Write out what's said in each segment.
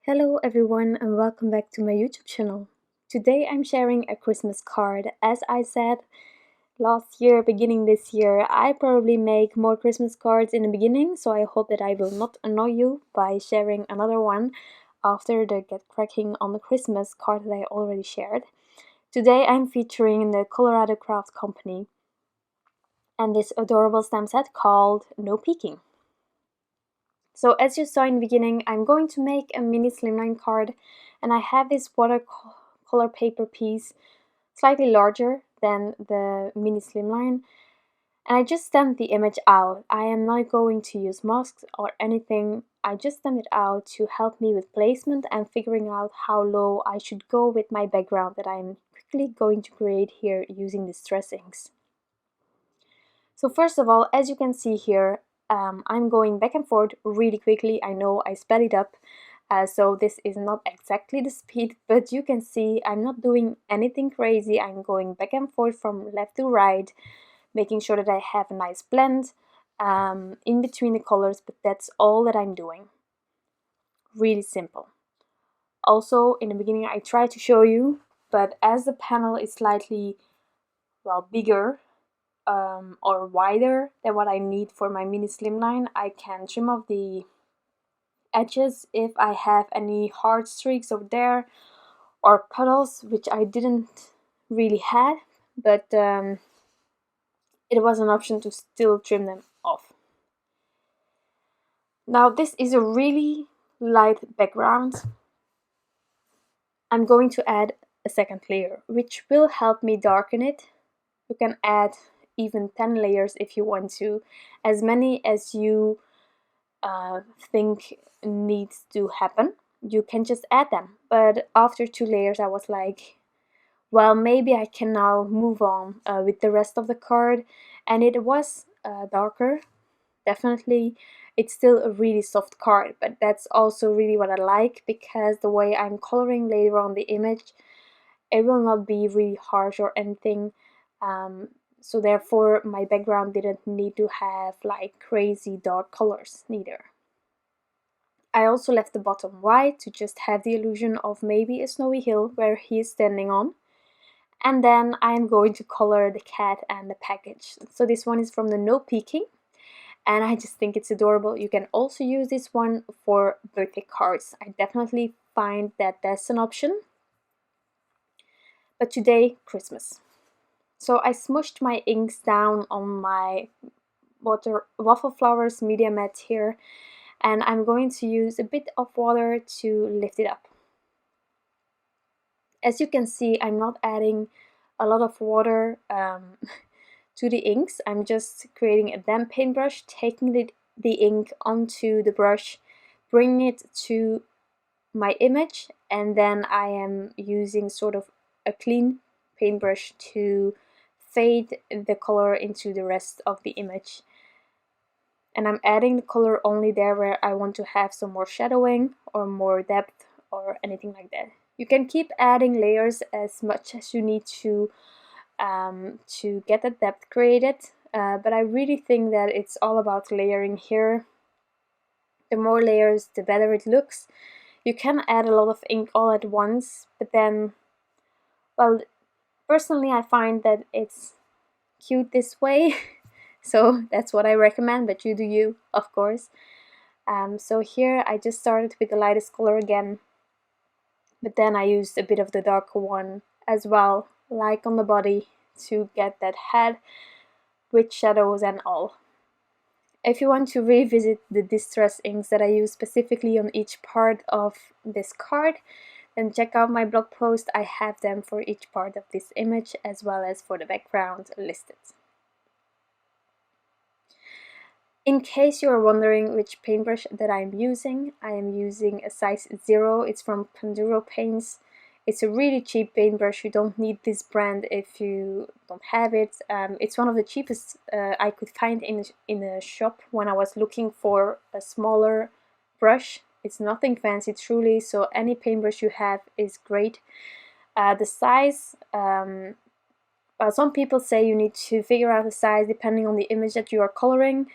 Hello everyone and welcome back to my YouTube channel. Today I'm sharing a Christmas card. As I said last year, beginning this year, I probably make more Christmas cards in the beginning, so I hope that I will not annoy you by sharing another one after the Get Cracking on the Christmas card that I already shared. Today I'm featuring the Colorado Craft Company and this adorable stamp set called No Peeking. So as you saw in the beginning, I'm going to make a mini slimline card, and I have this watercolor paper piece slightly larger than the mini slimline, and I just stamped the image out. I am not going to use masks or anything. I just stamped it out to help me with placement and figuring out how low I should go with my background that I'm quickly going to create here using the stress inks. So first of all, as you can see here, I'm going back and forth really quickly. I know I sped it up, so this is not exactly the speed, but you can see I'm not doing anything crazy. I'm going back and forth from left to right, making sure that I have a nice blend in between the colors, but that's all that I'm doing. Really simple. Also, in the beginning I tried to show you, but as the panel is slightly, well, bigger, or wider than what I need for my mini slimline, I can trim off the edges if I have any hard streaks over there or puddles, which I didn't really have, but it was an option to still trim them off. Now this is a really light background. I'm going to add a second layer, which will help me darken it. You can add even 10 layers if you want to, as many as you think needs to happen. You can just add them, but after 2 layers I was like, well, maybe I can now move on with the rest of the card, and it was darker. Definitely it's still a really soft card, but that's also really what I like, because the way I'm coloring later on the image, it will not be really harsh or anything, so therefore my background didn't need to have like crazy dark colors neither. I also left the bottom white to just have the illusion of maybe a snowy hill where he is standing on. And then I'm going to color the cat and the package. So this one is from the No Peeking, and I just think it's adorable. You can also use this one for birthday cards. I definitely find that that's an option. But today, Christmas. So I smushed my inks down on my Waffle Flowers Media Mat here, and I'm going to use a bit of water to lift it up. As you can see, I'm not adding a lot of water to the inks. I'm just creating a damp paintbrush, taking the ink onto the brush, bringing it to my image, and then I am using sort of a clean paintbrush to fade the color into the rest of the image. And I'm adding the color only there where I want to have some more shadowing or more depth or anything like that. You can keep adding layers as much as you need to get the depth created, but I really think that it's all about layering here. The more layers, the better it looks. You can add a lot of ink all at once, but then, well, personally I find that it's cute this way. So that's what I recommend, but you do you, of course. So here I just started with the lightest color again, but then I used a bit of the darker one as well, like on the body, to get that head with shadows and all. If you want to revisit the distress inks that I use specifically on each part of this card, then check out my blog post. I have them for each part of this image as well as for the background listed. In case you are wondering which paintbrush that I'm using, I am using a size 0. It's from Panduro Paints. It's a really cheap paintbrush. You don't need this brand if you don't have it. It's one of the cheapest I could find in a shop when I was looking for a smaller brush. It's nothing fancy truly, so any paintbrush you have is great. The size, some people say you need to figure out the size depending on the image that you are coloring.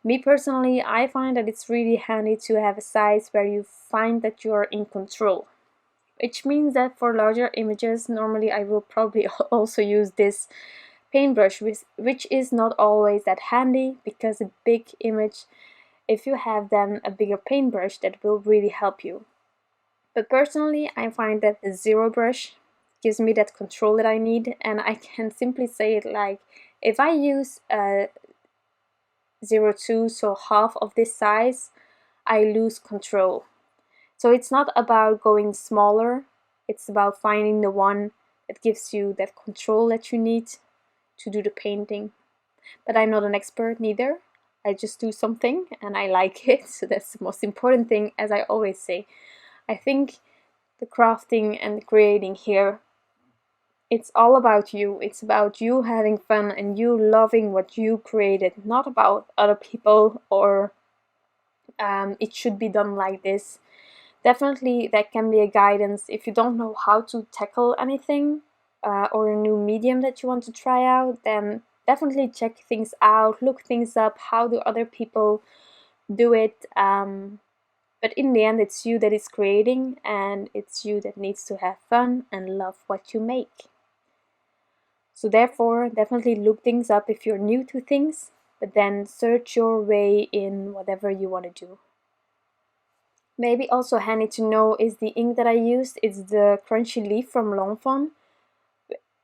Me personally, I find that it's really handy to have a size where you find that you're in control. Which means that for larger images, normally I will probably also use this paintbrush, which is not always that handy, because a big image, if you have then a bigger paintbrush, that will really help you. But personally, I find that the zero brush gives me that control that I need, and I can simply say it like, if I use a 02, so half of this size, I lose control. So it's not about going smaller, it's about finding the one that gives you that control that you need to do the painting. But I'm not an expert neither. I just do something and I like it, so that's the most important thing, as I always say. I think the crafting and the creating here, it's all about you. It's about you having fun and you loving what you created, not about other people or it should be done like this. Definitely that can be a guidance if you don't know how to tackle anything or a new medium that you want to try out, then definitely check things out, look things up, how do other people do it. But in the end, it's you that is creating, and it's you that needs to have fun and love what you make. So therefore, definitely look things up if you're new to things, but then search your way in whatever you want to do. Maybe also handy to know is the ink that I used. It's the Crunchy Leaf from Fawn.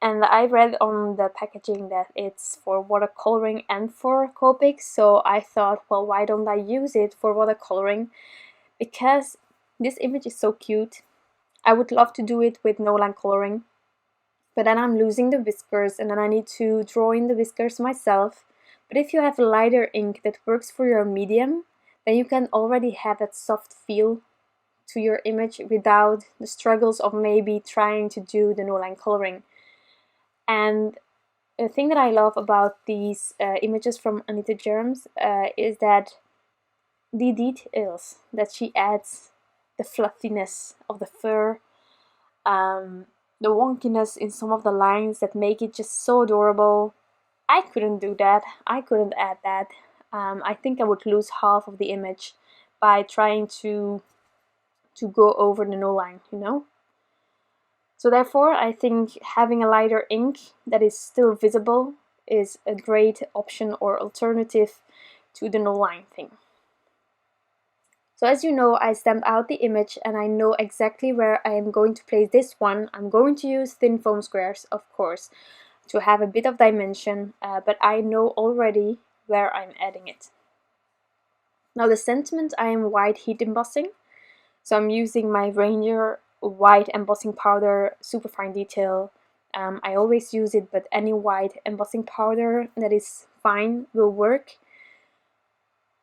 And I read on the packaging that it's for watercoloring and for Copic, so I thought, well, why don't I use it for watercoloring? Because this image is so cute. I would love to do it with no line coloring, but then I'm losing the whiskers and then I need to draw in the whiskers myself. But if you have a lighter ink that works for your medium, then you can already have that soft feel to your image without the struggles of maybe trying to do the no line coloring. And the thing that I love about these images from Anita Germs is that the details that she adds, the fluffiness of the fur, the wonkiness in some of the lines that make it just so adorable. I couldn't do that. I couldn't add that. I think I would lose half of the image by trying to go over the no line, you know? So therefore, I think having a lighter ink that is still visible is a great option or alternative to the no line thing. So as you know, I stamp out the image and I know exactly where I am going to place this one. I'm going to use thin foam squares, of course, to have a bit of dimension, but I know already where I'm adding it. Now the sentiment, I am white heat embossing. So I'm using my Ranger white embossing powder, super fine detail. I always use it, but any white embossing powder that is fine will work.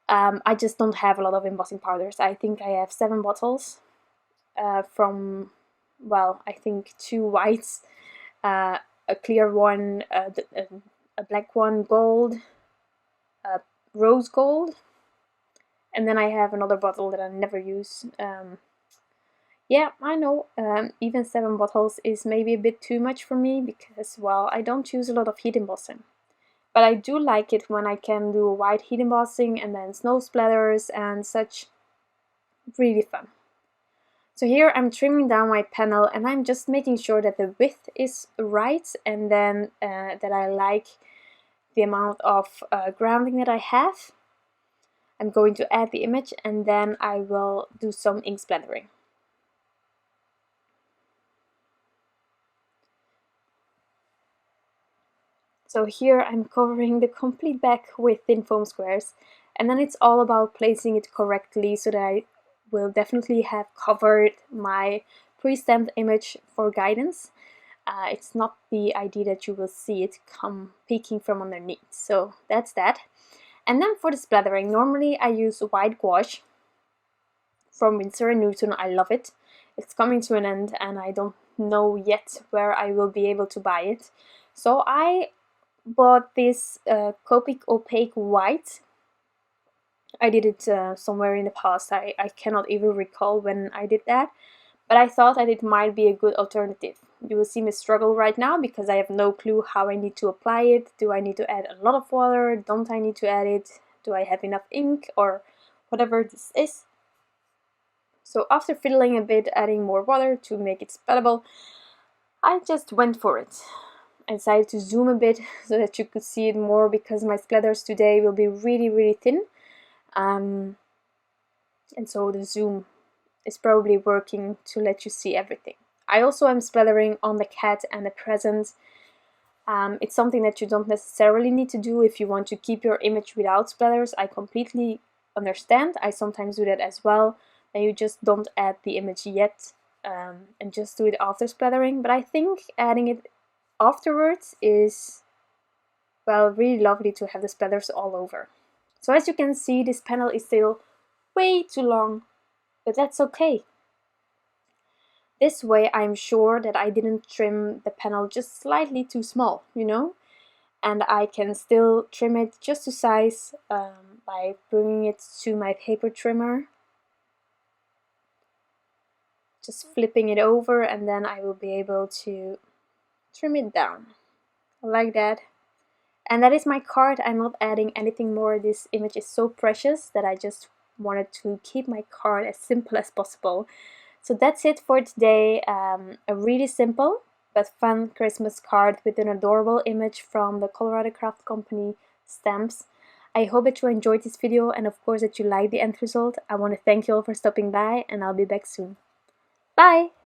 I just don't have a lot of embossing powders. I think I have 7 bottles from, well, I think 2 whites, a clear one, a black one, gold, rose gold, and then I have another bottle that I never use. Yeah, I know, even 7 bottles is maybe a bit too much for me because, well, I don't use a lot of heat embossing. But I do like it when I can do a white heat embossing and then snow splatters and such. Really fun. So here I'm trimming down my panel and I'm just making sure that the width is right, and then that I like the amount of grounding that I have. I'm going to add the image and then I will do some ink splattering. So here I'm covering the complete back with thin foam squares, and then it's all about placing it correctly so that I will definitely have covered my pre-stamped image for guidance. It's not the idea that you will see it come peeking from underneath, so that's that. And then for the splattering, normally I use white gouache from Winsor & Newton. I love it. It's coming to an end and I don't know yet where I will be able to buy it. So I bought this Copic Opaque white. I did it somewhere in the past. I cannot even recall when I did that, but I thought that it might be a good alternative. You will see me struggle right now because I have no clue how I need to apply it. Do I need to add a lot of water? Don't I need to add it? do I have enough ink or whatever this is. So after fiddling a bit, adding more water to make it spreadable, I just went for it. I decided to zoom a bit so that you could see it more, because my splatters today will be really thin. And so the zoom is probably working to let you see everything. I also am splattering on the cat and the present. It's something that you don't necessarily need to do if you want to keep your image without splatters. I completely understand. I sometimes do that as well. And you just don't add the image yet and just do it after splattering. But I think adding it afterwards is, well, really lovely to have the splatters all over. So as you can see, this panel is still way too long, but that's okay. This way I'm sure that I didn't trim the panel just slightly too small, you know? And I can still trim it just to size by bringing it to my paper trimmer. Just flipping it over, and then I will be able to trim it down like that. And that is my card. I'm not adding anything more. This image is so precious that I just wanted to keep my card as simple as possible. So that's it for today. A really simple but fun Christmas card with an adorable image from the Colorado Craft Company stamps. I hope that you enjoyed this video, and of course that you like the end result. I want to thank you all for stopping by, and I'll be back soon. Bye!